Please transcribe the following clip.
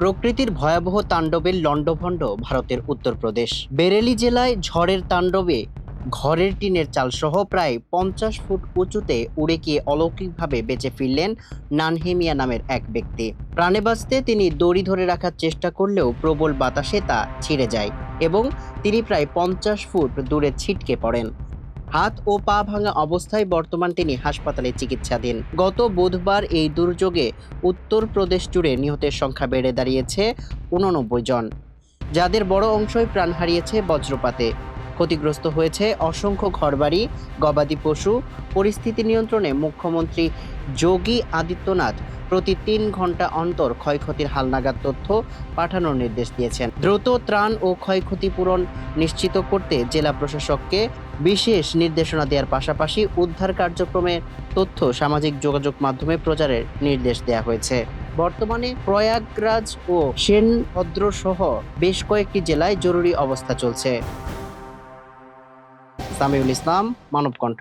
প্রকৃতির ভয়াবহ তাণ্ডবের লণ্ডভণ্ড ভারতের উত্তরপ্রদেশ। বেরেলি জেলায় ঝড়ের তাণ্ডবে ঘরের টিনের চালসহ প্রায় 50 ফুট উঁচুতে উড়ে গিয়ে অলৌকিকভাবে বেঁচে ফিরলেন নানহেমিয়া নামের এক ব্যক্তি। প্রাণে বাঁচতে তিনি দড়ি ধরে রাখার চেষ্টা করলেও প্রবল বাতাসে তা ছিঁড়ে যায় এবং তিনি প্রায় 50 ফুট দূরে ছিটকে পড়েন। হাত ও পা ভাঙা অবস্থায় বর্তমান তিনি হাসপাতালে চিকিৎসাধীন। গত বুধবার এই দুর্যোগে উত্তরপ্রদেশ জুড়ে নিহতের সংখ্যা বেড়ে দাঁড়িয়েছে 89 জন, যাদের বড় অংশই প্রাণ হারিয়েছে বজ্রপাতে। ক্ষতিগ্রস্ত হয়েছে অসংখ্য ঘরবাড়ি, গবাদি পশু। পরিস্থিতি নিয়ন্ত্রণে মুখ্যমন্ত্রী যোগী আদিত্যনাথ প্রতি 3 ঘন্টা অন্তর ক্ষয়ক্ষতির হালনাগাদ তথ্য পাঠানোর নির্দেশ দিয়েছেন। দ্রুত ত্রাণ ও ক্ষয়ক্ষতি পূরণ নিশ্চিত করতে জেলা প্রশাসককে বিশেষ নির্দেশনা দেওয়ার পাশাপাশি উদ্ধার কার্যক্রমের তথ্য সামাজিক যোগাযোগ মাধ্যমে প্রচারের নির্দেশ দেওয়া হয়েছে। বর্তমানে প্রয়াগরাজ ও সেনভদ্র সহ বেশ কয়েকটি জেলায় জরুরি অবস্থা চলছে। সামিউল ইসলাম, মানবকণ্ঠ।